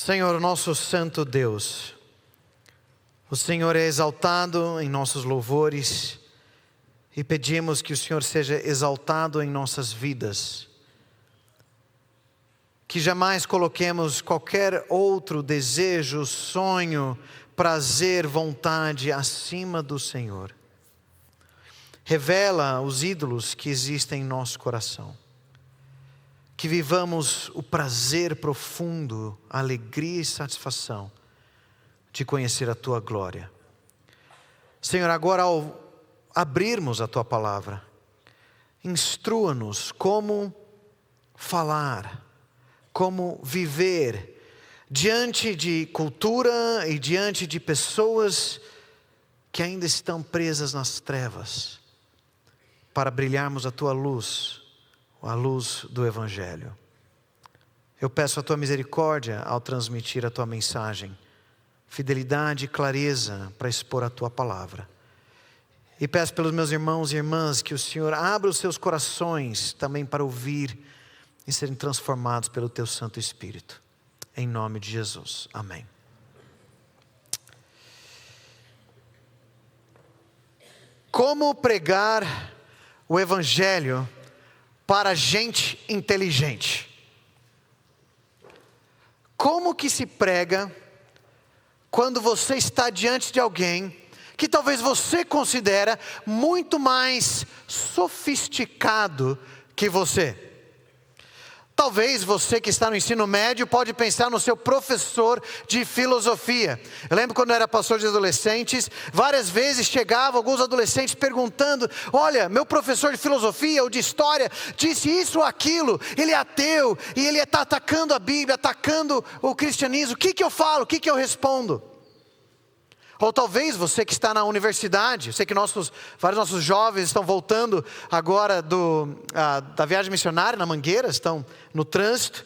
Senhor, nosso santo Deus, o Senhor é exaltado em nossos louvores e pedimos que o Senhor seja exaltado em nossas vidas. Que jamais coloquemos qualquer outro desejo, sonho, prazer, vontade acima do Senhor. Revela os ídolos que existem em nosso coração. Que vivamos o prazer profundo, a alegria e satisfação de conhecer a Tua glória. Senhor, agora ao abrirmos a Tua palavra, instrua-nos como falar, como viver diante de cultura e diante de pessoas que ainda estão presas nas trevas, para brilharmos a Tua luz, a luz do Evangelho. Eu peço a Tua misericórdia ao transmitir a Tua mensagem, fidelidade e clareza para expor a Tua palavra. E peço pelos meus irmãos e irmãs que o Senhor abra os seus corações também para ouvir e serem transformados pelo Teu Santo Espírito. Em nome de Jesus. Amém. Como pregar o Evangelho para gente inteligente? Como que se prega quando você está diante de alguém que talvez você considera muito mais sofisticado que você? Talvez você que está no ensino médio pode pensar no seu professor de filosofia. Eu lembro quando eu era pastor de adolescentes, várias vezes chegavam alguns adolescentes perguntando: olha, meu professor de filosofia ou de história disse isso ou aquilo, ele é ateu e ele está atacando a Bíblia, atacando o cristianismo, o que eu falo, o que eu respondo? Ou talvez você que está na universidade, eu sei que vários nossos jovens estão voltando agora da viagem missionária na Mangueira, estão no trânsito.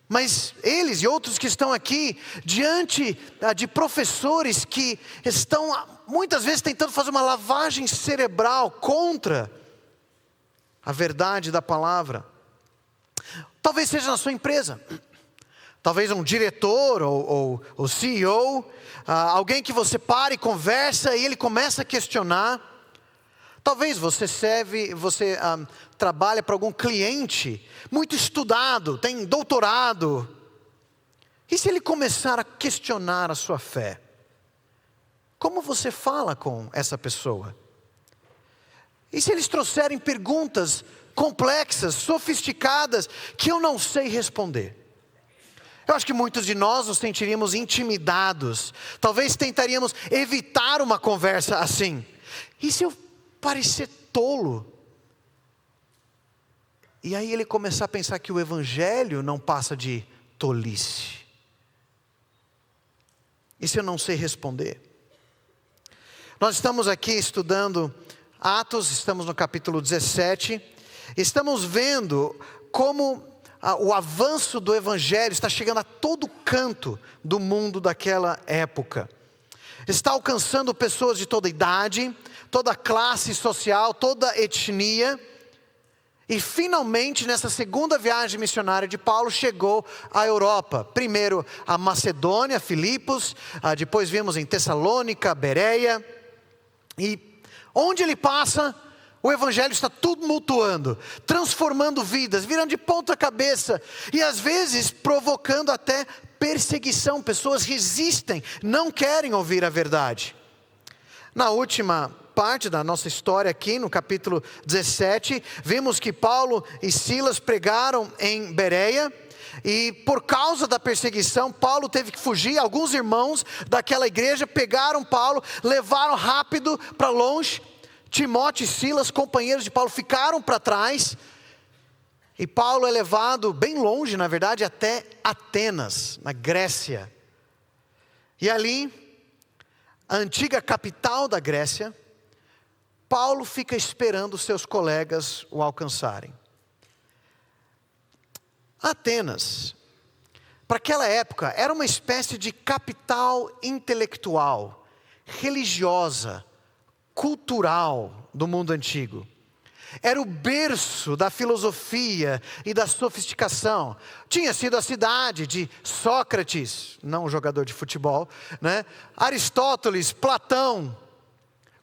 Mas eles e outros que estão aqui, diante de professores que estão muitas vezes tentando fazer uma lavagem cerebral contra a verdade da palavra. Talvez seja na sua empresa. Talvez um diretor ou CEO, alguém que você para e conversa e ele começa a questionar. Talvez você trabalha para algum cliente muito estudado, tem doutorado. E se ele começar a questionar a sua fé? Como você fala com essa pessoa? E se eles trouxerem perguntas complexas, sofisticadas, que eu não sei responder? Eu acho que muitos de nós nos sentiríamos intimidados. Talvez tentaríamos evitar uma conversa assim. E se eu parecer tolo? E aí ele começar a pensar que o Evangelho não passa de tolice. E se eu não sei responder? Nós estamos aqui estudando Atos, estamos no capítulo 17. Estamos vendo como o avanço do Evangelho está chegando a todo canto do mundo daquela época. Está alcançando pessoas de toda idade, toda classe social, toda etnia. E finalmente nessa segunda viagem missionária de Paulo chegou à Europa. Primeiro a Macedônia, Filipos, depois vimos em Tessalônica, Bereia. E onde ele passa, o Evangelho está tumultuando, transformando vidas, virando de ponta cabeça e às vezes provocando até perseguição. Pessoas resistem, não querem ouvir a verdade. Na última parte da nossa história aqui, no capítulo 17, vimos que Paulo e Silas pregaram em Bereia. E por causa da perseguição, Paulo teve que fugir. Alguns irmãos daquela igreja pegaram Paulo, levaram rápido para longe. Timóteo e Silas, companheiros de Paulo, ficaram para trás. E Paulo é levado bem longe, na verdade, até Atenas, na Grécia. E ali, a antiga capital da Grécia, Paulo fica esperando seus colegas o alcançarem. Atenas, para aquela época, era uma espécie de capital intelectual, religiosa, cultural do mundo antigo. era o berço da filosofia e da sofisticação. Tinha sido a cidade de Sócrates, não um jogador de futebol, né? Aristóteles, Platão,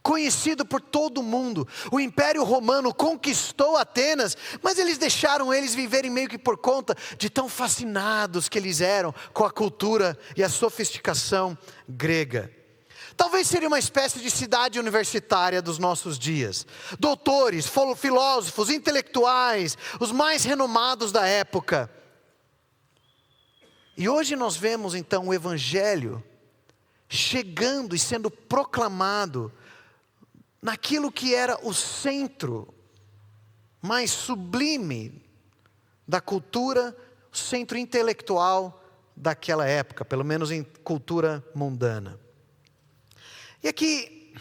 conhecido por todo mundo. O Império Romano conquistou Atenas, mas eles deixaram eles viverem meio que por conta de tão fascinados que eles eram com a cultura e a sofisticação grega. Talvez seria uma espécie de cidade universitária dos nossos dias. Doutores, filósofos, intelectuais, os mais renomados da época. E hoje nós vemos então o Evangelho chegando e sendo proclamado naquilo que era o centro mais sublime da cultura, o centro intelectual daquela época, pelo menos em cultura mundana. E aqui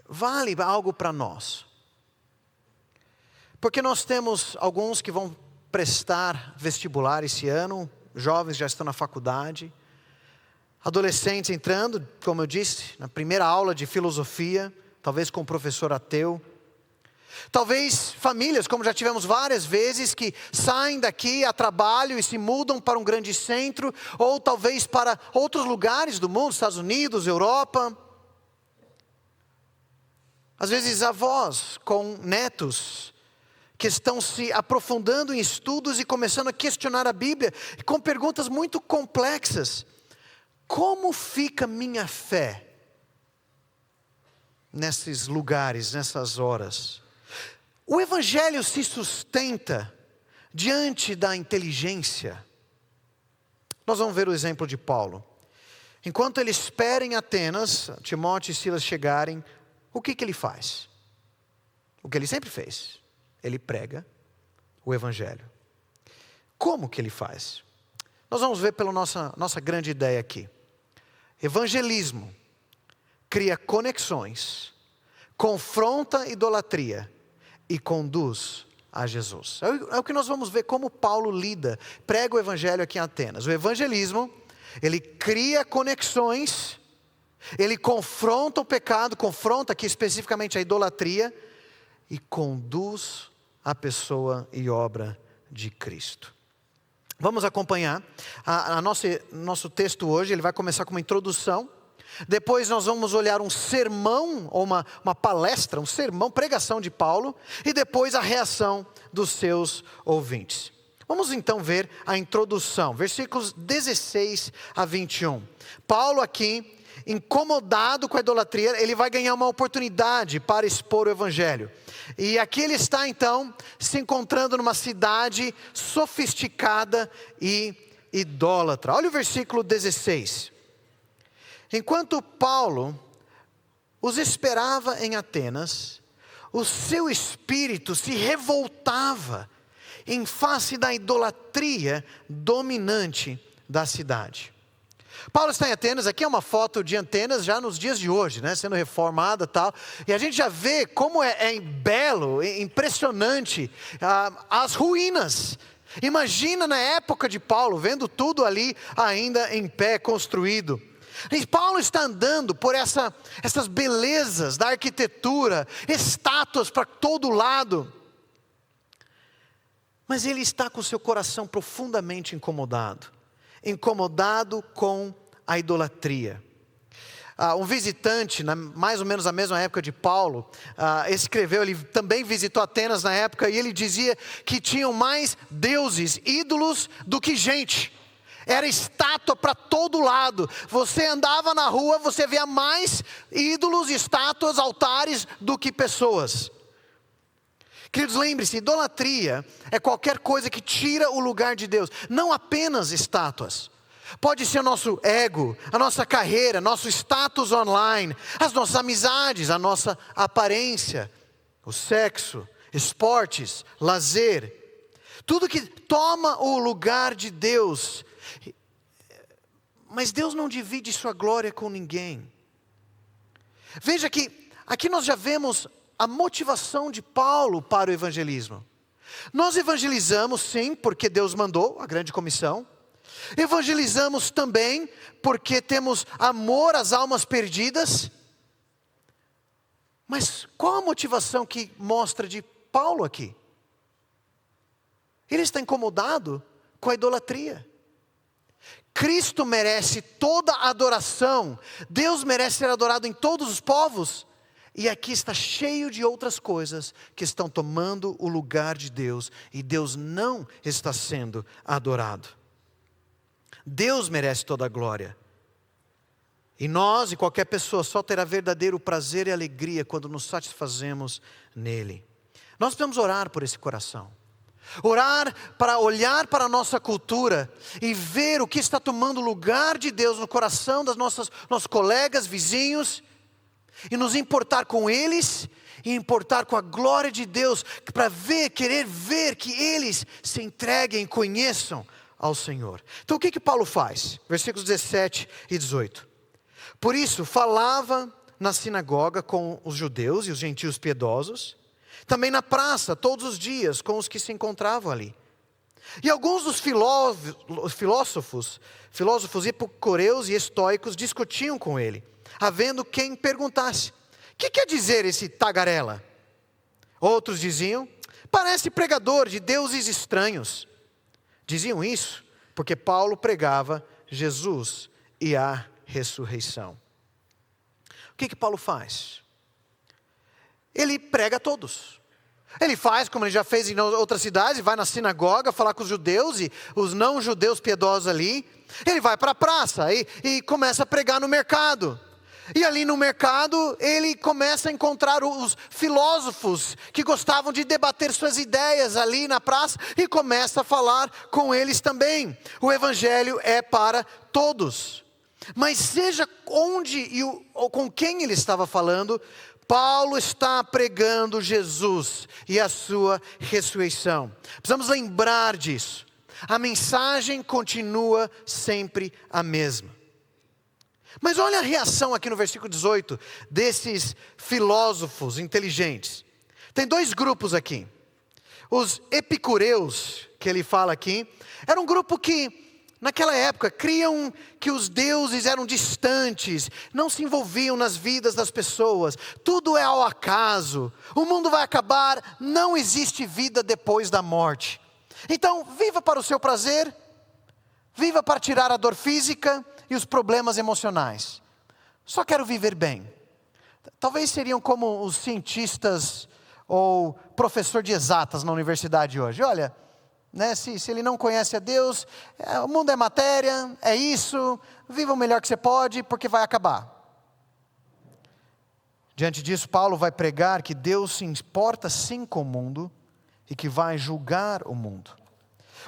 vale algo para nós, porque nós temos alguns que vão prestar vestibular esse ano, jovens já estão na faculdade, adolescentes entrando, como eu disse, na primeira aula de filosofia, talvez com um professor ateu. Talvez famílias, como já tivemos várias vezes, que saem daqui a trabalho e se mudam para um grande centro, ou talvez para outros lugares do mundo, Estados Unidos, Europa. Às vezes avós com netos que estão se aprofundando em estudos e começando a questionar a Bíblia, com perguntas muito complexas. Como fica minha fé nesses lugares, nessas horas? O Evangelho se sustenta diante da inteligência. Nós vamos ver o exemplo de Paulo. Enquanto ele espera em Atenas, Timóteo e Silas chegarem, o que ele faz? O que ele sempre fez. Ele prega o Evangelho. Como que ele faz? Nós vamos ver pela nossa grande ideia aqui. Evangelismo cria conexões, confronta a idolatria e conduz a Jesus. É o que nós vamos ver como Paulo lida, prega o Evangelho aqui em Atenas. O evangelismo, ele cria conexões, ele confronta o pecado, confronta aqui especificamente a idolatria e conduz a pessoa e obra de Cristo. Vamos acompanhar nosso texto hoje, ele vai começar com uma introdução. Depois nós vamos olhar um sermão, ou uma palestra, um sermão, pregação de Paulo. E depois a reação dos seus ouvintes. Vamos então ver a introdução, versículos 16 a 21. Paulo aqui, incomodado com a idolatria, ele vai ganhar uma oportunidade para expor o Evangelho. E aqui ele está então se encontrando numa cidade sofisticada e idólatra. Olha o versículo 16. Enquanto Paulo os esperava em Atenas, o seu espírito se revoltava em face da idolatria dominante da cidade. Paulo está em Atenas, aqui é uma foto de Atenas já nos dias de hoje, né, sendo reformada e tal. E a gente já vê como é belo, impressionante, as ruínas. Imagina na época de Paulo, vendo tudo ali ainda em pé, construído. E Paulo está andando por essas belezas da arquitetura, estátuas para todo lado. Mas ele está com seu coração profundamente incomodado com a idolatria. Um visitante, mais ou menos na mesma época de Paulo, escreveu, ele também visitou Atenas na época, e ele dizia que tinham mais deuses, ídolos, do que gente. Era estátua para todo lado. Você andava na rua, você via mais ídolos, estátuas, altares do que pessoas. Queridos, lembre-se, idolatria é qualquer coisa que tira o lugar de Deus. Não apenas estátuas. Pode ser o nosso ego, a nossa carreira, nosso status online, as nossas amizades, a nossa aparência, o sexo, esportes, lazer. Tudo que toma o lugar de Deus. Mas Deus não divide sua glória com ninguém. Veja que aqui nós já vemos a motivação de Paulo para o evangelismo. Nós evangelizamos sim, porque Deus mandou, a grande comissão. Evangelizamos também porque temos amor às almas perdidas. Mas qual a motivação que mostra de Paulo aqui? Ele está incomodado com a idolatria. Cristo merece toda a adoração. Deus merece ser adorado em todos os povos. E aqui está cheio de outras coisas que estão tomando o lugar de Deus. E Deus não está sendo adorado. Deus merece toda a glória. E nós e qualquer pessoa só terá verdadeiro prazer e alegria quando nos satisfazemos nele. Nós precisamos orar por esse coração. Orar para olhar para a nossa cultura e ver o que está tomando lugar de Deus no coração dos nossos colegas, vizinhos, e nos importar com eles e importar com a glória de Deus, para querer ver que eles se entreguem e conheçam ao Senhor. Então o que Paulo faz? Versículos 17 e 18. Por isso falava na sinagoga com os judeus e os gentios piedosos, também na praça todos os dias com os que se encontravam ali. E alguns dos filósofos epicureus e estoicos discutiam com ele, havendo quem perguntasse: o que quer dizer esse tagarela? Outros diziam: parece pregador de deuses estranhos. Diziam isso porque Paulo pregava Jesus e a ressurreição. O que Paulo faz? Ele prega a todos. Ele faz como ele já fez em outras cidades, vai na sinagoga falar com os judeus e os não judeus piedosos ali. Ele vai para a praça e começa a pregar no mercado. E ali no mercado ele começa a encontrar os filósofos que gostavam de debater suas ideias ali na praça e começa a falar com eles também. O evangelho é para todos. Mas seja onde ou com quem ele estava falando, Paulo está pregando Jesus e a sua ressurreição. Precisamos lembrar disso. A mensagem continua sempre a mesma. Mas olha a reação aqui no versículo 18 desses filósofos inteligentes. Tem dois grupos aqui. Os epicureus, que ele fala aqui, era um grupo que naquela época criam que os deuses eram distantes, não se envolviam nas vidas das pessoas, tudo é ao acaso, o mundo vai acabar, não existe vida depois da morte. Então viva para o seu prazer, viva para tirar a dor física e os problemas emocionais. Só quero viver bem. Talvez seriam como os cientistas ou professor de exatas na universidade hoje. Olha, né, se ele não conhece a Deus, o mundo é matéria, é isso, viva o melhor que você pode, porque vai acabar. Diante disso, Paulo vai pregar que Deus se importa sim com o mundo e que vai julgar o mundo.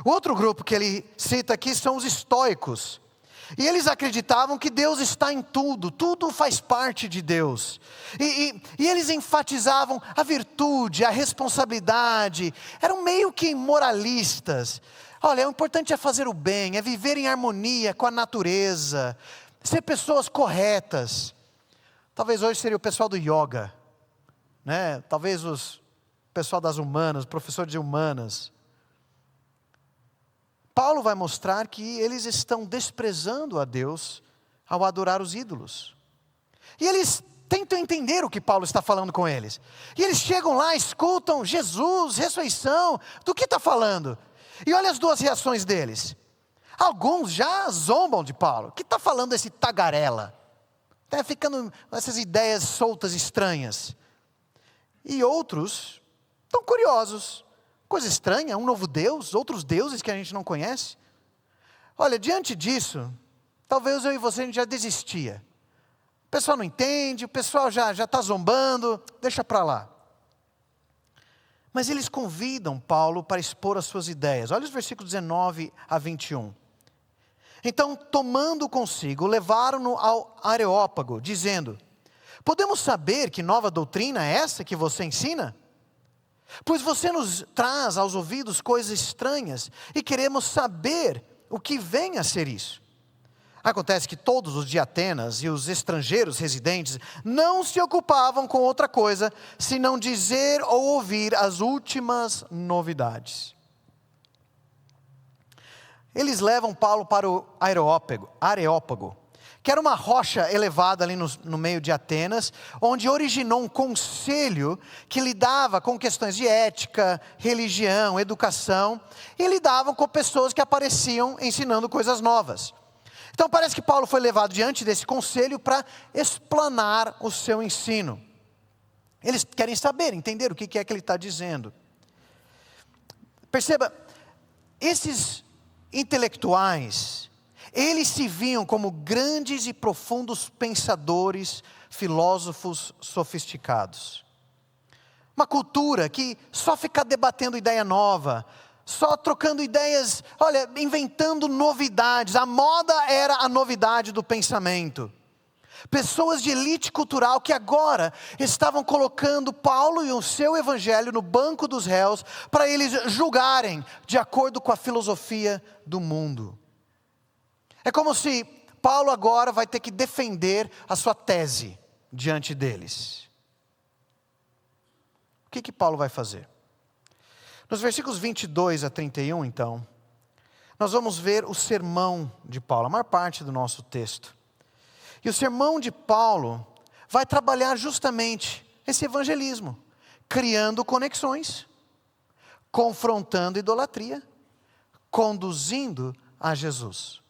O outro grupo que ele cita aqui são os estoicos. E eles acreditavam que Deus está em tudo, tudo faz parte de Deus. E eles enfatizavam a virtude, a responsabilidade, eram meio que moralistas. Olha, o importante é fazer o bem, é viver em harmonia com a natureza, ser pessoas corretas. Talvez hoje seria o pessoal do yoga, né? Talvez o pessoal das humanas, professor de humanas. Paulo vai mostrar que eles estão desprezando a Deus ao adorar os ídolos. E eles tentam entender o que Paulo está falando com eles. E eles chegam lá, escutam Jesus, ressurreição, do que está falando? E olha as duas reações deles. Alguns já zombam de Paulo. O que está falando esse tagarela? Está ficando essas ideias soltas, estranhas. E outros estão curiosos. Coisa estranha, um novo Deus, outros deuses que a gente não conhece. Olha, diante disso, talvez eu e você a gente já desistia. O pessoal não entende, o pessoal já está zombando, deixa para lá. Mas eles convidam Paulo para expor as suas ideias. Olha os versículos 19 a 21. Então, tomando consigo, levaram-no ao Areópago, dizendo: podemos saber que nova doutrina é essa que você ensina? Pois você nos traz aos ouvidos coisas estranhas e queremos saber o que vem a ser isso. Acontece que todos os de Atenas e os estrangeiros residentes não se ocupavam com outra coisa, senão dizer ou ouvir as últimas novidades. Eles levam Paulo para o Areópago, que era uma rocha elevada ali no meio de Atenas, onde originou um conselho que lidava com questões de ética, religião, educação, e lidavam com pessoas que apareciam ensinando coisas novas. Então parece que Paulo foi levado diante desse conselho para explanar o seu ensino. Eles querem saber, entender o que é que ele está dizendo. Perceba, esses intelectuais, eles se viam como grandes e profundos pensadores, filósofos sofisticados. Uma cultura que só fica debatendo ideia nova, só trocando ideias, olha, inventando novidades. A moda era a novidade do pensamento. Pessoas de elite cultural que agora estavam colocando Paulo e o seu evangelho no banco dos réus para eles julgarem de acordo com a filosofia do mundo. É como se Paulo agora vai ter que defender a sua tese diante deles. O que Paulo vai fazer? Nos versículos 22 a 31, então, nós vamos ver o sermão de Paulo, a maior parte do nosso texto. E o sermão de Paulo vai trabalhar justamente esse evangelismo, criando conexões, confrontando idolatria, conduzindo a Jesus.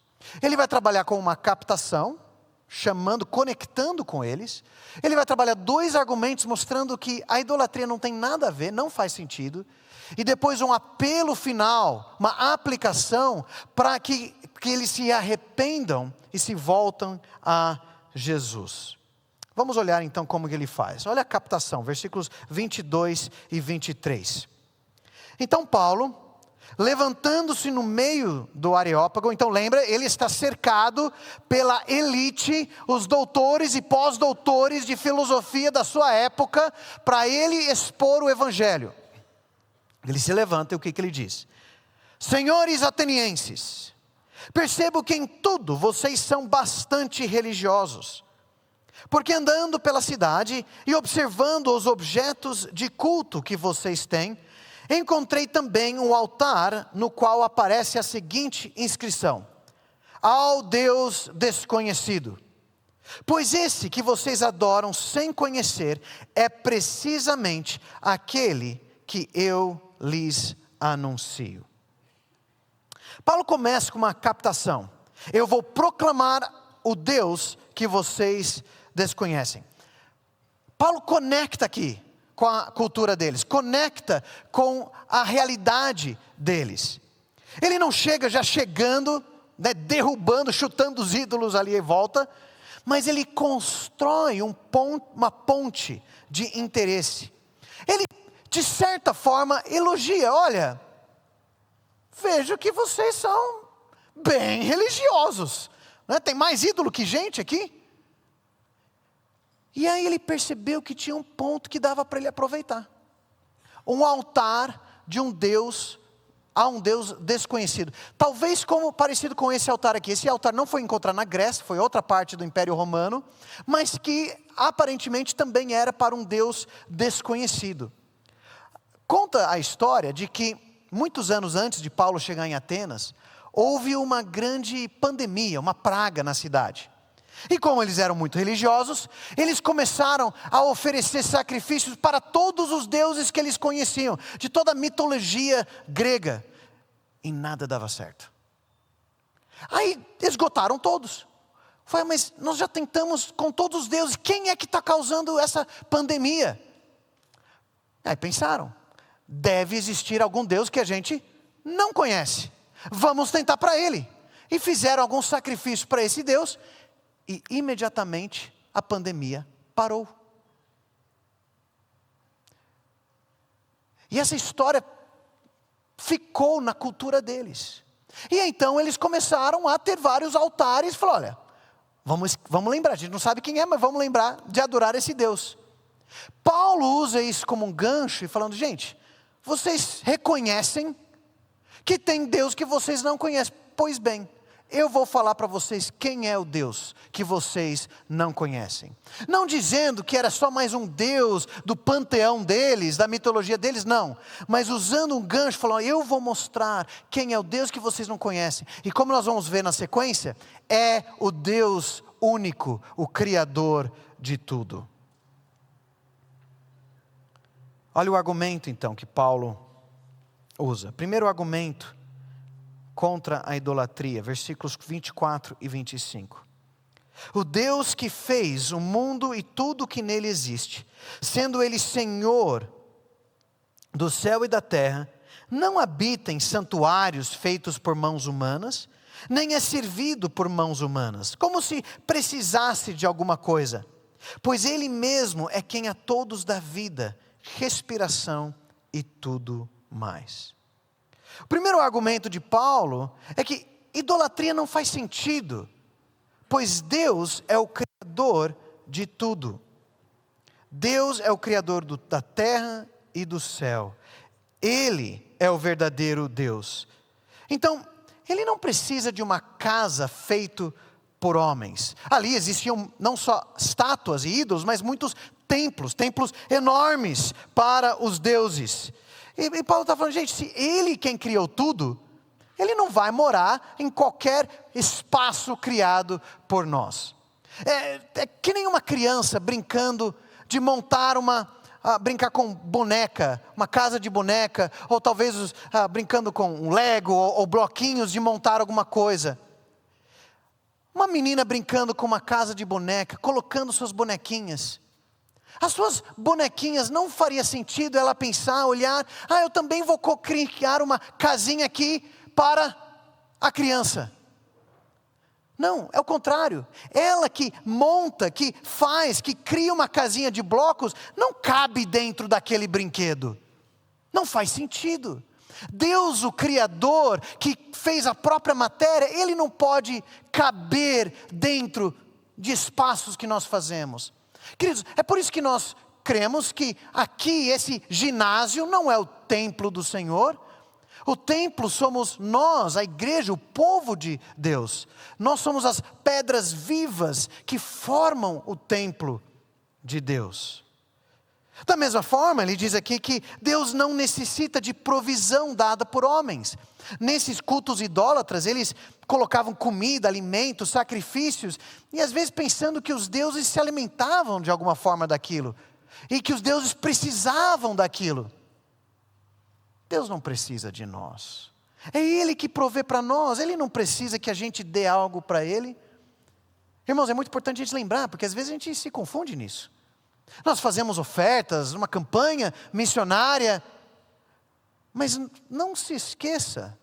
Ele vai trabalhar com uma captação, chamando, conectando com eles. Ele vai trabalhar 2 argumentos mostrando que a idolatria não tem nada a ver, não faz sentido. E depois um apelo final, uma aplicação para que eles se arrependam e se voltam a Jesus. Vamos olhar então como que ele faz. Olha a captação, versículos 22 e 23. Então Paulo, levantando-se no meio do Areópago, então lembra, ele está cercado pela elite, os doutores e pós-doutores de filosofia da sua época, para ele expor o evangelho. Ele se levanta e o que ele diz? Senhores atenienses, percebo que em tudo vocês são bastante religiosos, porque andando pela cidade e observando os objetos de culto que vocês têm, encontrei também um altar no qual aparece a seguinte inscrição: ao Deus desconhecido. Pois esse que vocês adoram sem conhecer é precisamente aquele que eu lhes anuncio. Paulo começa com uma captação. Eu vou proclamar o Deus que vocês desconhecem. Paulo conecta aqui com a cultura deles, conecta com a realidade deles. Ele não chega já chegando, né, derrubando, chutando os ídolos ali em volta, mas ele constrói uma ponte de interesse. Ele, de certa forma, elogia: olha, vejo que vocês são bem religiosos, né? Tem mais ídolo que gente aqui. E aí ele percebeu que tinha um ponto que dava para ele aproveitar. Um altar de um Deus, a um Deus desconhecido. Talvez parecido com esse altar aqui. Esse altar não foi encontrado na Grécia, foi outra parte do Império Romano, mas que aparentemente também era para um Deus desconhecido. Conta a história de que muitos anos antes de Paulo chegar em Atenas, houve uma grande pandemia, uma praga na cidade. E como eles eram muito religiosos, eles começaram a oferecer sacrifícios para todos os deuses que eles conheciam, de toda a mitologia grega, e nada dava certo. Aí esgotaram todos. Foi, mas nós já tentamos com todos os deuses, quem é que está causando essa pandemia? Aí pensaram, deve existir algum Deus que a gente não conhece, vamos tentar para ele. E fizeram alguns sacrifícios para esse Deus, e imediatamente a pandemia parou. E essa história ficou na cultura deles. E então eles começaram a ter vários altares. E falaram, olha, vamos lembrar, a gente não sabe quem é, mas vamos lembrar de adorar esse Deus. Paulo usa isso como um gancho e falando, gente, vocês reconhecem que tem Deus que vocês não conhecem. Pois bem, eu vou falar para vocês quem é o Deus que vocês não conhecem. Não dizendo que era só mais um Deus do panteão deles, da mitologia deles, não. Mas usando um gancho, falando, eu vou mostrar quem é o Deus que vocês não conhecem. E como nós vamos ver na sequência, é o Deus único, o Criador de tudo. Olha o argumento então que Paulo usa. Primeiro argumento contra a idolatria, versículos 24 e 25. O Deus que fez o mundo e tudo que nele existe, sendo Ele Senhor do céu e da terra, não habita em santuários feitos por mãos humanas, nem é servido por mãos humanas, como se precisasse de alguma coisa, pois Ele mesmo é quem a todos dá vida, respiração e tudo mais. O primeiro argumento de Paulo é que idolatria não faz sentido, pois Deus é o Criador de tudo. Deus é o Criador da terra e do céu. Ele é o verdadeiro Deus. Então, Ele não precisa de uma casa feita por homens. Ali existiam não só estátuas e ídolos, mas muitos templos enormes para os deuses. E Paulo está falando, gente, se Ele quem criou tudo, Ele não vai morar em qualquer espaço criado por nós. É que nem uma criança brincando de montar brincar com boneca, uma casa de boneca, ou talvez brincando com um Lego ou bloquinhos de montar alguma coisa. Uma menina brincando com uma casa de boneca, colocando suas bonequinhas. As suas bonequinhas, não faria sentido ela pensar, olhar, eu também vou criar uma casinha aqui para a criança. Não, é o contrário. Ela que monta, que faz, que cria uma casinha de blocos, não cabe dentro daquele brinquedo. Não faz sentido. Deus, o Criador, que fez a própria matéria, Ele não pode caber dentro de espaços que nós fazemos. Queridos, é por isso que nós cremos que aqui esse ginásio não é o templo do Senhor. O templo somos nós, a igreja, o povo de Deus. Nós somos as pedras vivas que formam o templo de Deus. Da mesma forma, ele diz aqui que Deus não necessita de provisão dada por homens. Nesses cultos idólatras, eles colocavam comida, alimentos, sacrifícios, e às vezes pensando que os deuses se alimentavam de alguma forma daquilo, e que os deuses precisavam daquilo. Deus não precisa de nós. É Ele que provê para nós, Ele não precisa que a gente dê algo para Ele. Irmãos, é muito importante a gente lembrar, porque às vezes a gente se confunde nisso. Nós fazemos ofertas, uma campanha missionária, mas não se esqueça,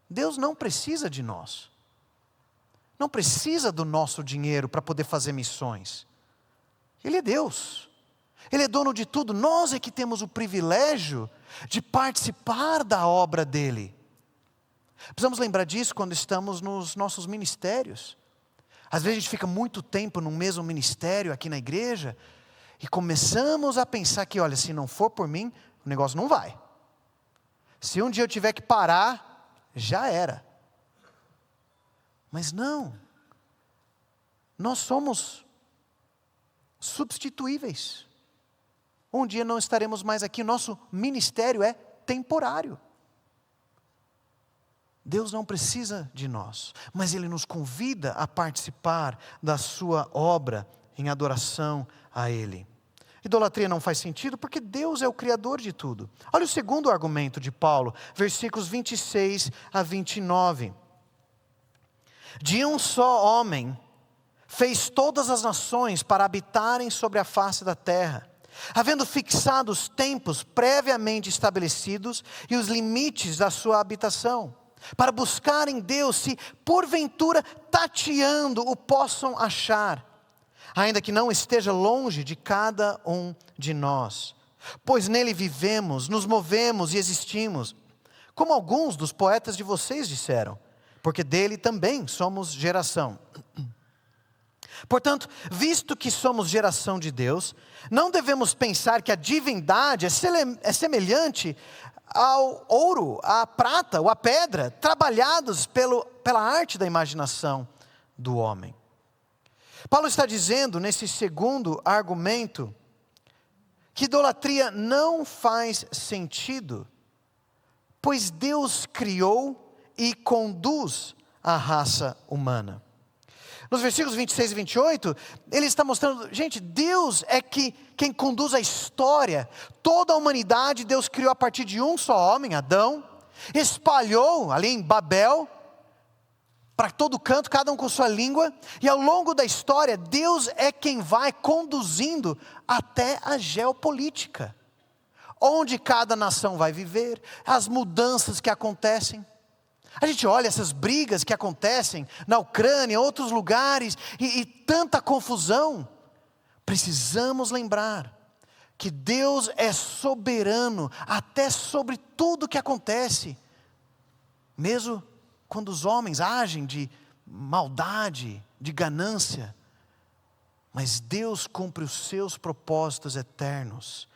Deus não precisa de nós. Não precisa do nosso dinheiro para poder fazer missões. Ele é Deus. Ele é dono de tudo. Nós é que temos o privilégio de participar da obra dEle. Precisamos lembrar disso quando estamos nos nossos ministérios. Às vezes a gente fica muito tempo no mesmo ministério aqui na igreja e começamos a pensar que, olha, se não for por mim, o negócio não vai. Se um dia eu tiver que parar, já era. Mas não. Nós somos substituíveis. Um dia não estaremos mais aqui, nosso ministério é temporário. Deus não precisa de nós, mas Ele nos convida a participar da sua obra em adoração a Ele. Idolatria não faz sentido porque Deus é o Criador de tudo. Olha o segundo argumento de Paulo, versículos 26 a 29. De um só homem fez todas as nações para habitarem sobre a face da terra, havendo fixado os tempos previamente estabelecidos e os limites da sua habitação, para buscarem Deus, se porventura tateando o possam achar, ainda que não esteja longe de cada um de nós, pois nele vivemos, nos movemos e existimos, como alguns dos poetas de vocês disseram, porque dele também somos geração. Portanto, visto que somos geração de Deus, não devemos pensar que a divindade é semelhante ao ouro, à prata ou à pedra, trabalhados pela arte da imaginação do homem. Paulo está dizendo, nesse segundo argumento, que idolatria não faz sentido, pois Deus criou e conduz a raça humana. Nos versículos 26 e 28, ele está mostrando, gente, Deus é quem conduz a história. Toda a humanidade Deus criou a partir de um só homem, Adão, espalhou ali em Babel, para todo canto, cada um com sua língua, e ao longo da história, Deus é quem vai conduzindo até a geopolítica, onde cada nação vai viver, as mudanças que acontecem. A gente olha essas brigas que acontecem na Ucrânia, em outros lugares, e tanta confusão. Precisamos lembrar que Deus é soberano até sobre tudo que acontece, mesmo quando os homens agem de maldade, de ganância. Mas Deus cumpre os seus propósitos eternos.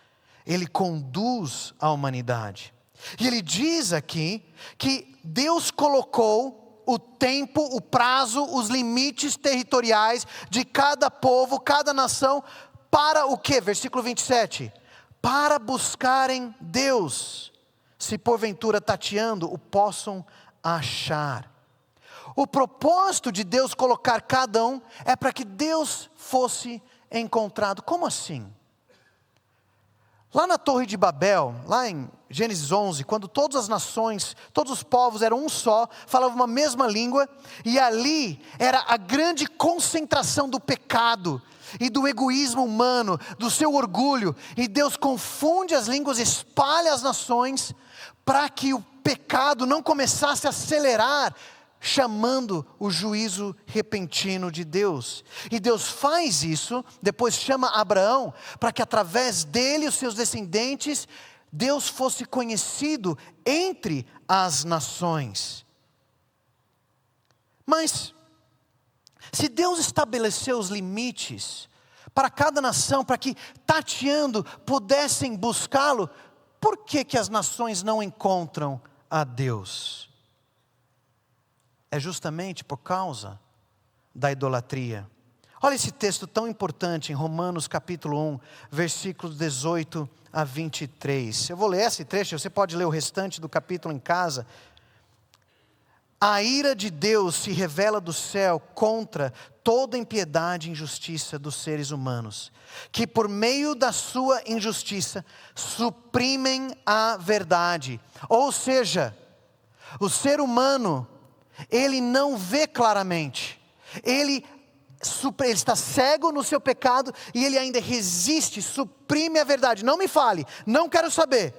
Ele conduz a humanidade. E ele diz aqui que Deus colocou o tempo, o prazo, os limites territoriais de cada povo, cada nação, para o quê? Versículo 27. Para buscarem Deus, se porventura tateando o possam achar. O propósito de Deus colocar cada um é para que Deus fosse encontrado. Como assim? Lá na Torre de Babel, lá em Gênesis 11, quando todas as nações, todos os povos eram um só, falavam uma mesma língua, e ali era a grande concentração do pecado e do egoísmo humano, do seu orgulho, e Deus confunde as línguas, espalha as nações, para que o pecado não começasse a acelerar, chamando o juízo repentino de Deus. E Deus faz isso, depois chama Abraão, para que através dele e os seus descendentes, Deus fosse conhecido entre as nações. Mas, se Deus estabeleceu os limites para cada nação, para que tateando pudessem buscá-lo, por que as nações não encontram a Deus? É justamente por causa da idolatria. Olha esse texto tão importante em Romanos capítulo 1, versículos 18 a 23. Eu vou ler esse trecho, você pode ler o restante do capítulo em casa. A ira de Deus se revela do céu contra toda impiedade e injustiça dos seres humanos, que por meio da sua injustiça suprimem a verdade. Ou seja, o ser humano, ele não vê claramente, ele está cego no seu pecado e ele ainda resiste, suprime a verdade. Não me fale, não quero saber.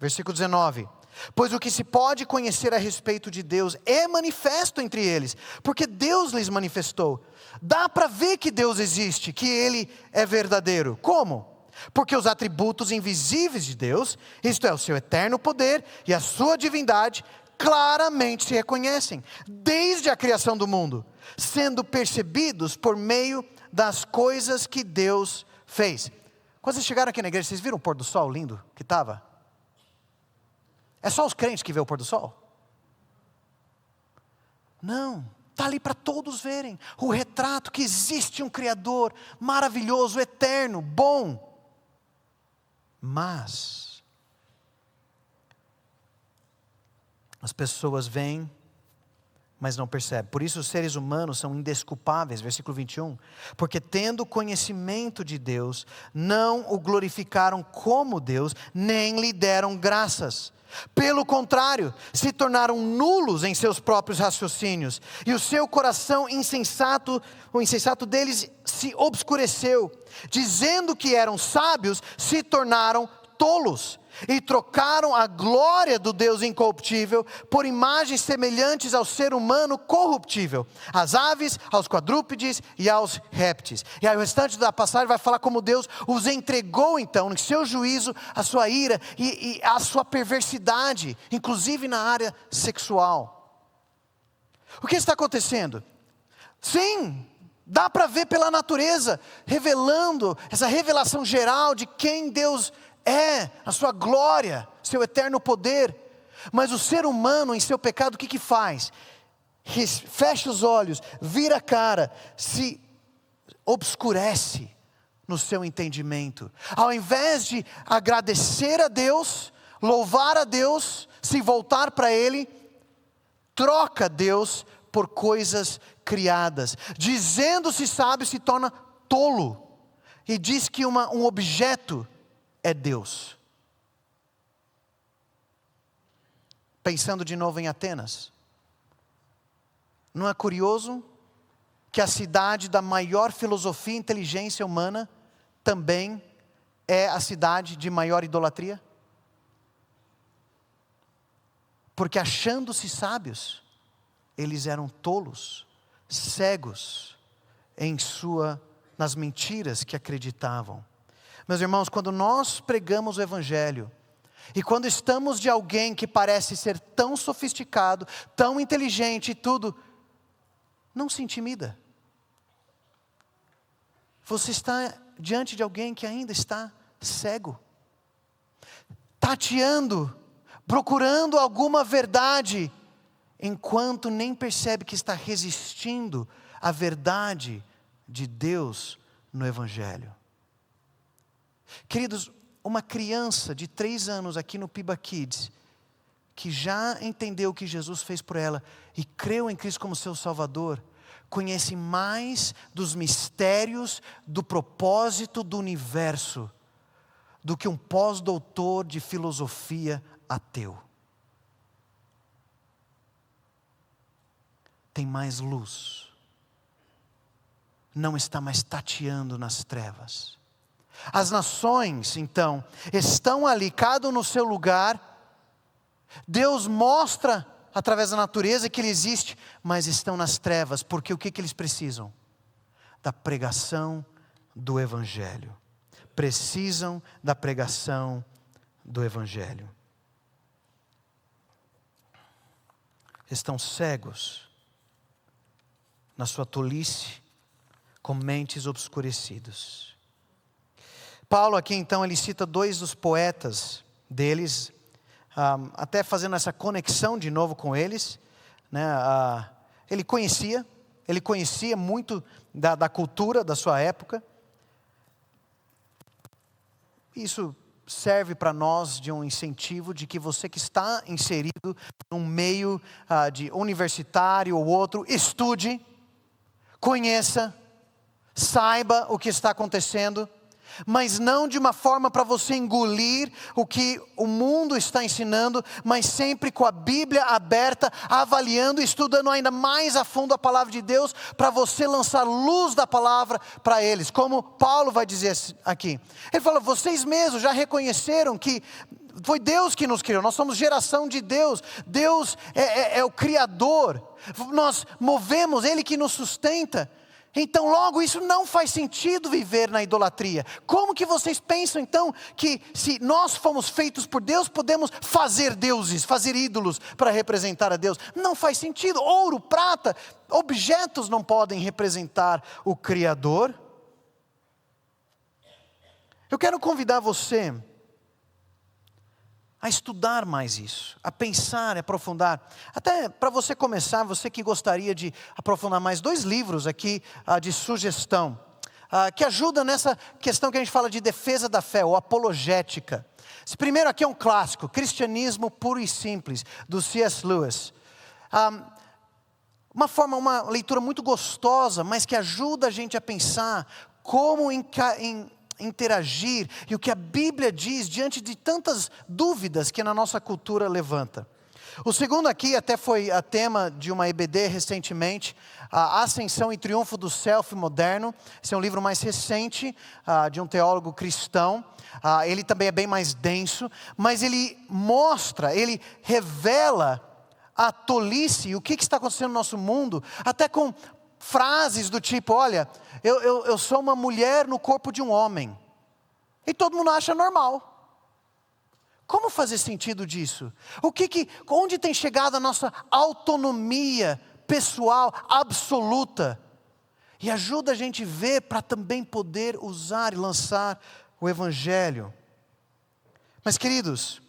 Versículo 19. Pois o que se pode conhecer a respeito de Deus é manifesto entre eles, porque Deus lhes manifestou. Dá para ver que Deus existe, que Ele é verdadeiro. Como? Porque os atributos invisíveis de Deus, isto é, o seu eterno poder e a sua divindade, claramente se reconhecem, desde a criação do mundo, sendo percebidos por meio das coisas que Deus fez. Quando vocês chegaram aqui na igreja, vocês viram o pôr do sol lindo que estava? É só os crentes que vê o pôr do sol? Não, está ali para todos verem, o retrato que existe um Criador maravilhoso, eterno, bom. Mas as pessoas veem, mas não percebem. Por isso os seres humanos são indesculpáveis, versículo 21. Porque tendo conhecimento de Deus, não o glorificaram como Deus, nem lhe deram graças. Pelo contrário, se tornaram nulos em seus próprios raciocínios, e o seu coração insensato, o insensato deles se obscureceu. Dizendo que eram sábios, se tornaram tolos. E trocaram a glória do Deus incorruptível por imagens semelhantes ao ser humano corruptível, às aves, aos quadrúpedes e aos répteis. E aí o restante da passagem vai falar como Deus os entregou então, no seu juízo, a sua ira e a sua perversidade, inclusive na área sexual. O que está acontecendo? Sim, Dá para ver pela natureza, revelando essa revelação geral de quem Deus é, a sua glória, seu eterno poder. Mas o ser humano em seu pecado, o que faz? Fecha os olhos, vira a cara, se obscurece no seu entendimento. Ao invés de agradecer a Deus, louvar a Deus, se voltar para Ele, troca Deus por coisas criadas. Dizendo-se sábio, se torna tolo. E diz que um objeto é Deus. Pensando de novo em Atenas. Não é curioso que a cidade da maior filosofia e inteligência humana também é a cidade de maior idolatria? Porque achando-se sábios, eles eram tolos, cegos nas mentiras que acreditavam. Meus irmãos, quando nós pregamos o Evangelho, e quando estamos de alguém que parece ser tão sofisticado, tão inteligente e tudo, não se intimida. Você está diante de alguém que ainda está cego, tateando, procurando alguma verdade, enquanto nem percebe que está resistindo à verdade de Deus no Evangelho. Queridos, uma criança de 3 anos aqui no Piba Kids, que já entendeu o que Jesus fez por ela e creu em Cristo como seu Salvador, conhece mais dos mistérios do propósito do universo do que um pós-doutor de filosofia ateu. Tem mais luz, não está mais tateando nas trevas. As nações, então, estão ali, cada um no seu lugar. Deus mostra através da natureza que Ele existe, mas estão nas trevas, porque o que eles precisam? Da pregação do Evangelho. Precisam da pregação do Evangelho. Estão cegos na sua tolice, com mentes obscurecidas. Paulo aqui então, ele cita 2 dos poetas deles, até fazendo essa conexão de novo com eles, né? Ele conhecia muito da cultura da sua época. Isso serve para nós de um incentivo de que você que está inserido num meio de universitário ou outro, estude, conheça, saiba o que está acontecendo, mas não de uma forma para você engolir o que o mundo está ensinando, mas sempre com a Bíblia aberta, avaliando e estudando ainda mais a fundo a palavra de Deus, para você lançar luz da palavra para eles, como Paulo vai dizer aqui. Ele fala, vocês mesmos já reconheceram que foi Deus que nos criou, nós somos geração de Deus, Deus é o Criador, nós movemos, Ele que nos sustenta. Então logo isso não faz sentido viver na idolatria. Como que vocês pensam então que se nós fomos feitos por Deus, podemos fazer deuses, fazer ídolos para representar a Deus? Não faz sentido. Ouro, prata, objetos não podem representar o Criador. Eu quero convidar você a estudar mais isso, a pensar, a aprofundar. Até para você começar, você que gostaria de aprofundar mais, 2 livros aqui de sugestão, que ajuda nessa questão que a gente fala de defesa da fé, ou apologética. Esse primeiro aqui é um clássico, Cristianismo Puro e Simples, do C.S. Lewis. Uma leitura muito gostosa, mas que ajuda a gente a pensar como interagir e o que a Bíblia diz diante de tantas dúvidas que na nossa cultura levanta. O segundo aqui até foi a tema de uma EBD recentemente, a Ascensão e Triunfo do Self Moderno. Esse é um livro mais recente, de um teólogo cristão. Ele também é bem mais denso, mas ele revela a tolice e o que está acontecendo no nosso mundo, até com frases do tipo, olha, eu sou uma mulher no corpo de um homem. E todo mundo acha normal. Como fazer sentido disso? Onde tem chegado a nossa autonomia pessoal absoluta? E ajuda a gente a ver para também poder usar e lançar o Evangelho. Mas queridos,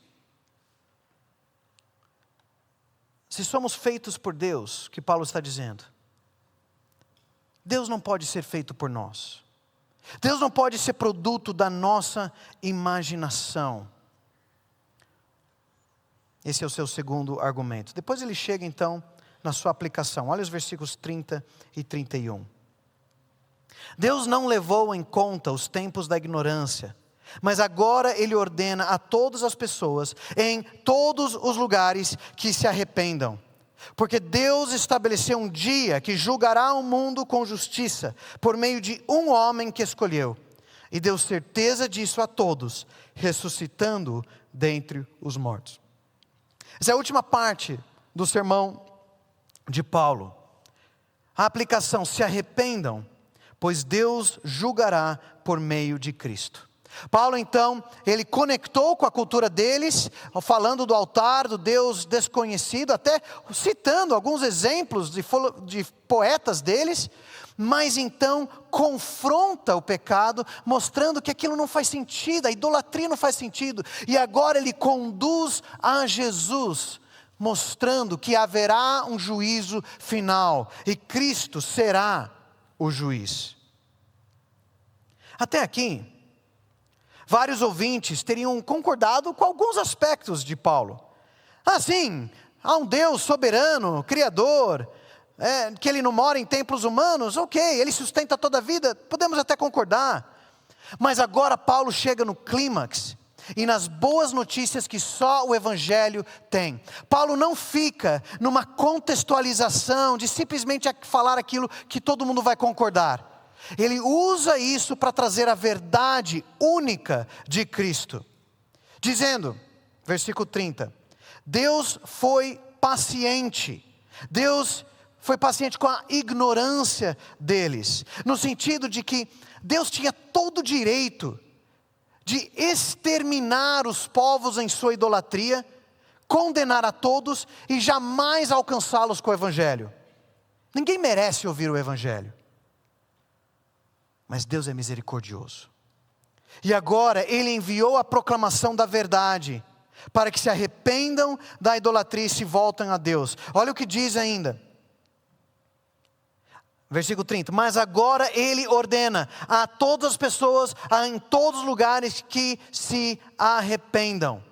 se somos feitos por Deus, que Paulo está dizendo, Deus não pode ser feito por nós. Deus não pode ser produto da nossa imaginação. Esse é o seu segundo argumento. Depois ele chega então na sua aplicação. Olha os versículos 30 e 31. Deus não levou em conta os tempos da ignorância, mas agora Ele ordena a todas as pessoas, em todos os lugares, que se arrependam. Porque Deus estabeleceu um dia que julgará o mundo com justiça, por meio de um homem que escolheu. E deu certeza disso a todos, ressuscitando dentre os mortos. Essa é a última parte do sermão de Paulo. A aplicação: se arrependam, pois Deus julgará por meio de Cristo. Paulo então, ele conectou com a cultura deles, falando do altar, do Deus desconhecido, até citando alguns exemplos de poetas deles, mas então confronta o pecado, mostrando que aquilo não faz sentido, a idolatria não faz sentido, e agora ele conduz a Jesus, mostrando que haverá um juízo final, e Cristo será o juiz. Até aqui, vários ouvintes teriam concordado com alguns aspectos de Paulo. Sim, há um Deus soberano, criador, que Ele não mora em templos humanos, ok, Ele sustenta toda a vida, podemos até concordar. Mas agora Paulo chega no clímax, e nas boas notícias que só o Evangelho tem. Paulo não fica numa contextualização de simplesmente falar aquilo que todo mundo vai concordar. Ele usa isso para trazer a verdade única de Cristo. Dizendo, versículo 30, Deus foi paciente. Deus foi paciente com a ignorância deles. No sentido de que Deus tinha todo o direito de exterminar os povos em sua idolatria, condenar a todos e jamais alcançá-los com o Evangelho. Ninguém merece ouvir o Evangelho. Mas Deus é misericordioso. E agora Ele enviou a proclamação da verdade, para que se arrependam da idolatria e se voltem a Deus. Olha o que diz ainda. Versículo 30. Mas agora Ele ordena a todas as pessoas, em todos os lugares, que se arrependam.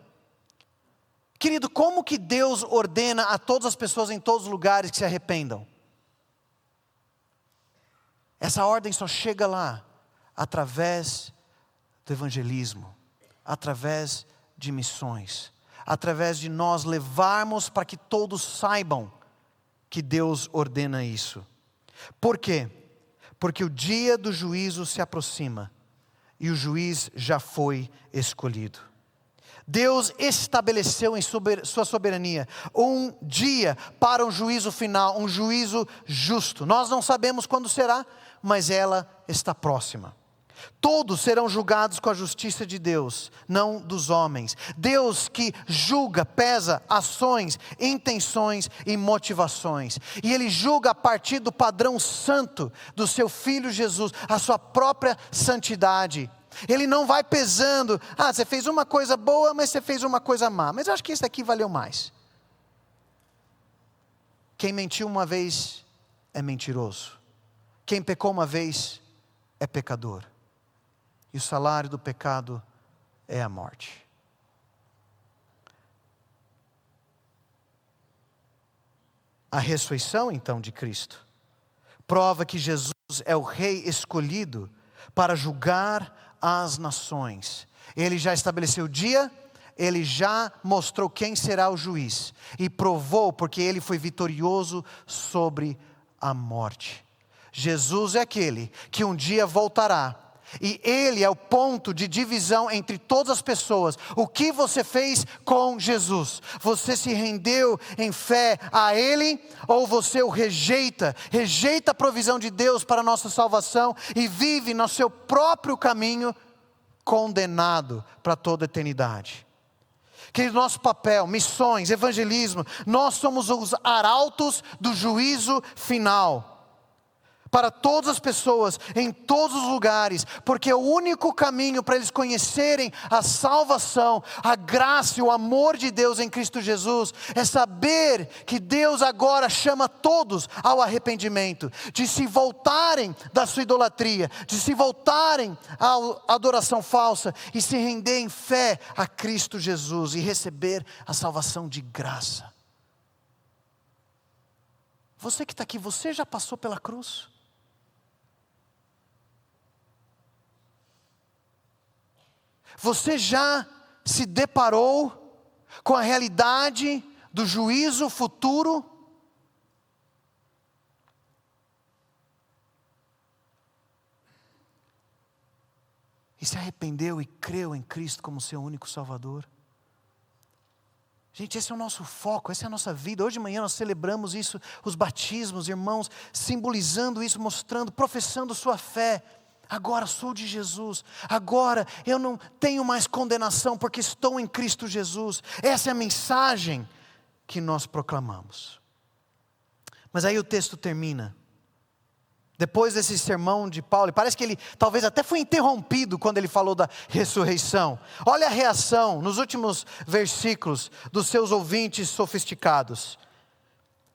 Querido, como que Deus ordena a todas as pessoas em todos os lugares que se arrependam? Essa ordem só chega lá através do evangelismo, através de missões, através de nós levarmos para que todos saibam que Deus ordena isso. Por quê? Porque o dia do juízo se aproxima e o juiz já foi escolhido. Deus estabeleceu em sua soberania um dia para um juízo final, um juízo justo. Nós não sabemos quando será, mas ela está próxima. Todos serão julgados com a justiça de Deus, não dos homens. Deus que julga, pesa ações, intenções e motivações. E Ele julga a partir do padrão santo do seu Filho Jesus, a sua própria santidade. Ele não vai pesando, você fez uma coisa boa, mas você fez uma coisa má. Mas eu acho que isso aqui valeu mais. Quem mentiu uma vez é mentiroso. Quem pecou uma vez é pecador. E o salário do pecado é a morte. A ressurreição então de Cristo prova que Jesus é o Rei escolhido para julgar as nações. Ele já estabeleceu o dia, Ele já mostrou quem será o juiz. E provou porque Ele foi vitorioso sobre a morte. Jesus é aquele que um dia voltará. E Ele é o ponto de divisão entre todas as pessoas. O que você fez com Jesus? Você se rendeu em fé a Ele? Ou você o rejeita? Rejeita a provisão de Deus para a nossa salvação e vive no seu próprio caminho, condenado para toda a eternidade. Que nosso papel, missões, evangelismo, nós somos os arautos do juízo final. para todas as pessoas, em todos os lugares, porque o único caminho para eles conhecerem a salvação, a graça e o amor de Deus em Cristo Jesus, é saber que Deus agora chama todos ao arrependimento, de se voltarem da sua idolatria, de se voltarem à adoração falsa e se render em fé a Cristo Jesus e receber a salvação de graça. Você que está aqui, você já passou pela cruz? Você já se deparou com a realidade do juízo futuro? E se arrependeu e creu em Cristo como seu único Salvador? Gente, esse é o nosso foco, essa é a nossa vida. Hoje de manhã nós celebramos isso, os batismos, irmãos, simbolizando isso, mostrando, professando sua fé. Agora sou de Jesus, agora eu não tenho mais condenação porque estou em Cristo Jesus. Essa é a mensagem que nós proclamamos. Mas aí o texto termina. Depois desse sermão de Paulo, parece que ele talvez até foi interrompido quando ele falou da ressurreição. Olha a reação nos últimos versículos dos seus ouvintes sofisticados.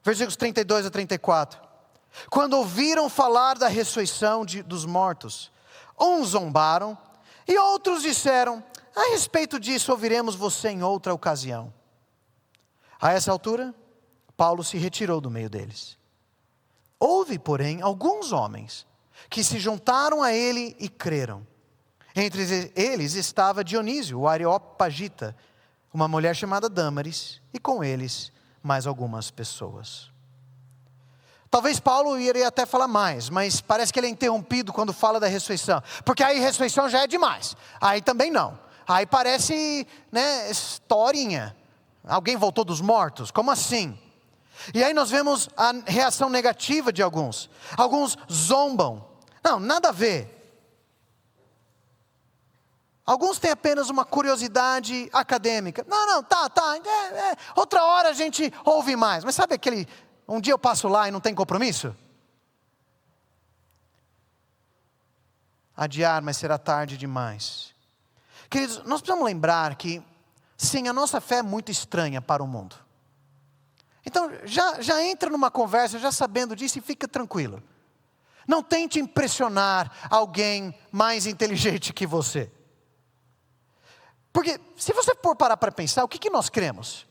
Versículos 32 a 34. Quando ouviram falar da ressurreição dos mortos, uns zombaram e outros disseram: a respeito disso ouviremos você em outra ocasião. A essa altura, Paulo se retirou do meio deles. Houve, porém, alguns homens que se juntaram a ele e creram. Entre eles estava Dionísio, o Areopagita, uma mulher chamada Dâmaris, e com eles mais algumas pessoas. Talvez Paulo iria até falar mais, mas parece que ele é interrompido quando fala da ressurreição. Porque aí ressurreição já é demais. Aí também não. Aí parece, historinha. Alguém voltou dos mortos? Como assim? E aí nós vemos a reação negativa de alguns. Alguns zombam. Não, nada a ver. Alguns têm apenas uma curiosidade acadêmica. Não, tá. Outra hora a gente ouve mais. Mas sabe aquele, um dia eu passo lá e não tem compromisso? Adiar, mas será tarde demais. Queridos, nós precisamos lembrar que, sim, a nossa fé é muito estranha para o mundo. Então, já entra numa conversa, já sabendo disso, e fica tranquilo. Não tente impressionar alguém mais inteligente que você. Porque, se você for parar para pensar, o que nós cremos?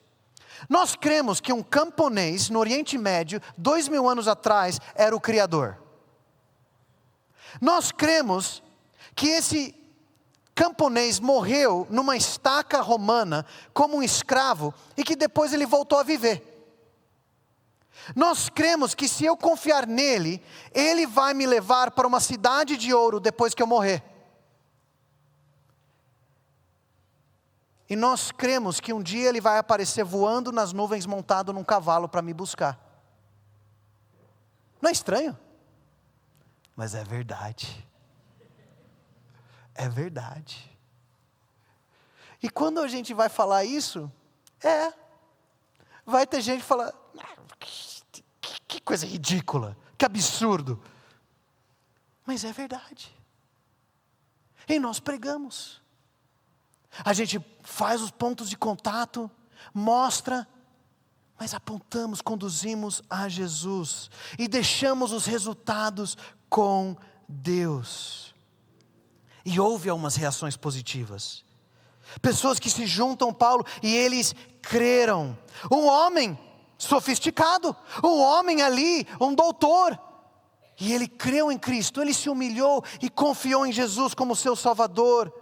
Nós cremos que um camponês no Oriente Médio, 2000 anos atrás, era o Criador. Nós cremos que esse camponês morreu numa estaca romana como um escravo e que depois ele voltou a viver. Nós cremos que se eu confiar nele, ele vai me levar para uma cidade de ouro depois que eu morrer. E nós cremos que um dia ele vai aparecer voando nas nuvens montado num cavalo para me buscar. Não é estranho? Mas é verdade. É verdade. E quando a gente vai falar isso, vai ter gente que fala: que coisa ridícula, que absurdo. Mas é verdade. E nós pregamos. A gente faz os pontos de contato, mostra, mas apontamos, conduzimos a Jesus. E deixamos os resultados com Deus. E houve algumas reações positivas. Pessoas que se juntam a Paulo e eles creram. Um homem sofisticado, um homem ali, um doutor, e ele creu em Cristo, ele se humilhou e confiou em Jesus como seu Salvador.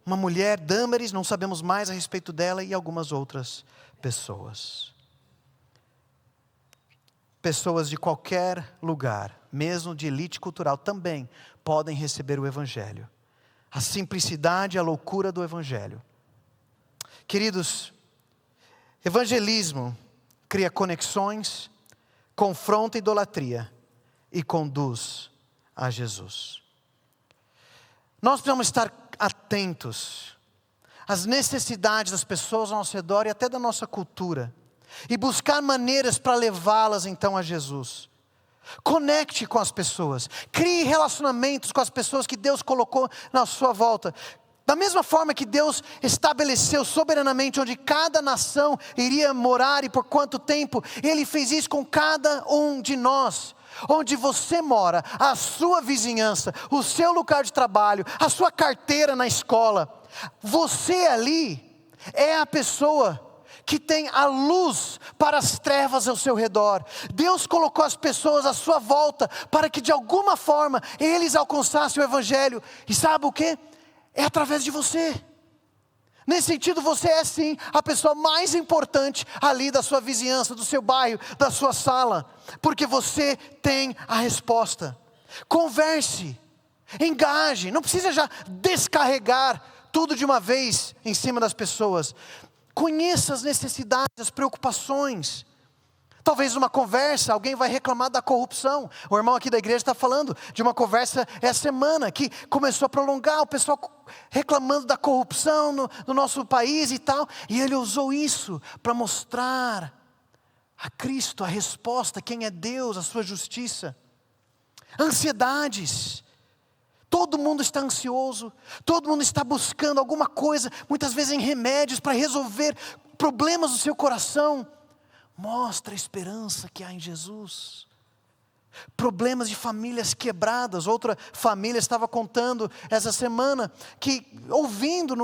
Uma mulher, Dâmaris, não sabemos mais a respeito dela, e algumas outras pessoas. Pessoas de qualquer lugar, mesmo de elite cultural, também podem receber o Evangelho. A simplicidade e a loucura do Evangelho. Queridos, evangelismo cria conexões, confronta a idolatria e conduz a Jesus. Nós precisamos estar atentos às necessidades das pessoas ao nosso redor e até da nossa cultura, e buscar maneiras para levá-las então a Jesus. Conecte com as pessoas. Crie relacionamentos com as pessoas que Deus colocou na sua volta. Da mesma forma que Deus estabeleceu soberanamente onde cada nação iria morar e por quanto tempo, Ele fez isso com cada um de nós. Onde você mora, a sua vizinhança, o seu lugar de trabalho, a sua carteira na escola, você ali é a pessoa que tem a luz para as trevas ao seu redor. Deus colocou as pessoas à sua volta para que de alguma forma eles alcançassem o Evangelho. E sabe o que? É através de você. Nesse sentido, você é sim a pessoa mais importante ali da sua vizinhança, do seu bairro, da sua sala, porque você tem a resposta. Converse, engaje, não precisa já descarregar tudo de uma vez em cima das pessoas. Conheça as necessidades, as preocupações. Talvez numa conversa alguém vai reclamar da corrupção. O irmão aqui da igreja está falando de uma conversa essa semana que começou a prolongar, o pessoal reclamando da corrupção no nosso país e tal. E ele usou isso para mostrar a Cristo, a resposta, quem é Deus, a sua justiça. Ansiedades. Todo mundo está ansioso, todo mundo está buscando alguma coisa, muitas vezes em remédios para resolver problemas do seu coração. Mostra a esperança que há em Jesus. Problemas de famílias quebradas. Outra família estava contando essa semana que ouvindo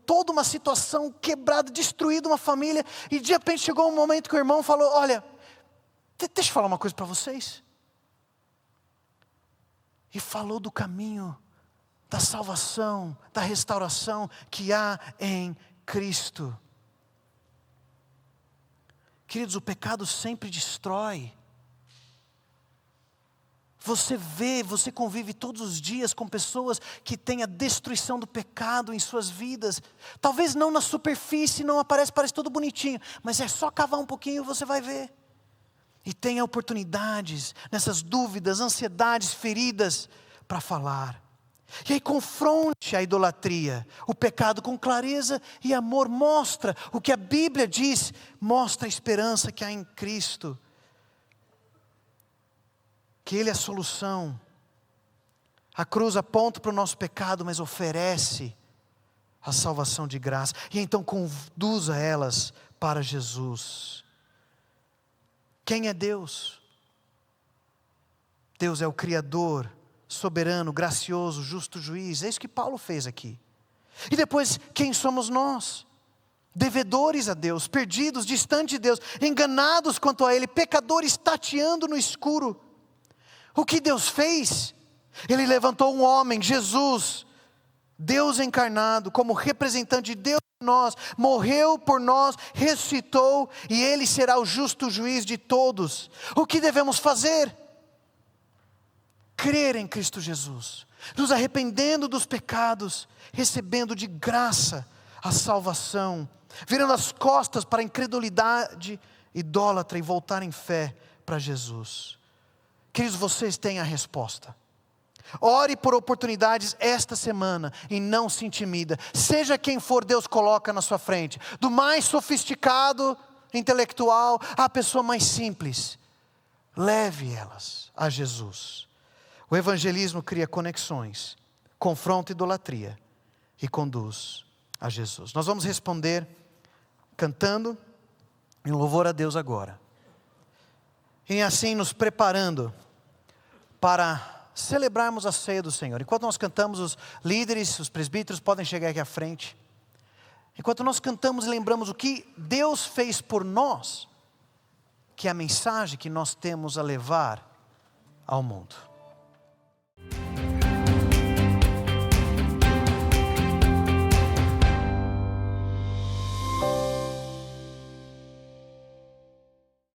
toda uma situação quebrada, destruída uma família, e de repente chegou um momento que o irmão falou: olha, deixa eu falar uma coisa para vocês. E falou do caminho da salvação, da restauração que há em Cristo. Queridos, o pecado sempre destrói. Você convive todos os dias com pessoas que têm a destruição do pecado em suas vidas. Talvez não na superfície, não parece tudo bonitinho, mas é só cavar um pouquinho e você vai ver. E tenha oportunidades nessas dúvidas, ansiedades, feridas para falar. E aí confronte a idolatria, o pecado com clareza e amor. Mostra o que a Bíblia diz, mostra a esperança que há em Cristo. Que Ele é a solução. A cruz aponta para o nosso pecado, mas oferece a salvação de graça. E então conduza elas para Jesus. Quem é Deus? Deus é o Criador, soberano, gracioso, justo juiz. É isso que Paulo fez aqui. E depois, quem somos nós? Devedores a Deus, perdidos, distantes de Deus, enganados quanto a Ele, pecadores tateando no escuro. O que Deus fez? Ele levantou um homem, Jesus, Deus encarnado, como representante de Deus em nós, morreu por nós, ressuscitou, e Ele será o justo juiz de todos. O que devemos fazer? Crer em Cristo Jesus, nos arrependendo dos pecados, recebendo de graça a salvação, virando as costas para a incredulidade idólatra e voltar em fé para Jesus. Queridos, vocês têm a resposta. Ore por oportunidades esta semana e não se intimida. Seja quem for, Deus coloca na sua frente. Do mais sofisticado, intelectual, à pessoa mais simples. Leve elas a Jesus. O evangelismo cria conexões, confronta idolatria e conduz a Jesus. Nós vamos responder cantando em louvor a Deus agora. E assim nos preparando para celebrarmos a ceia do Senhor. Enquanto nós cantamos, os líderes, os presbíteros podem chegar aqui à frente. Enquanto nós cantamos e lembramos o que Deus fez por nós, que é a mensagem que nós temos a levar ao mundo.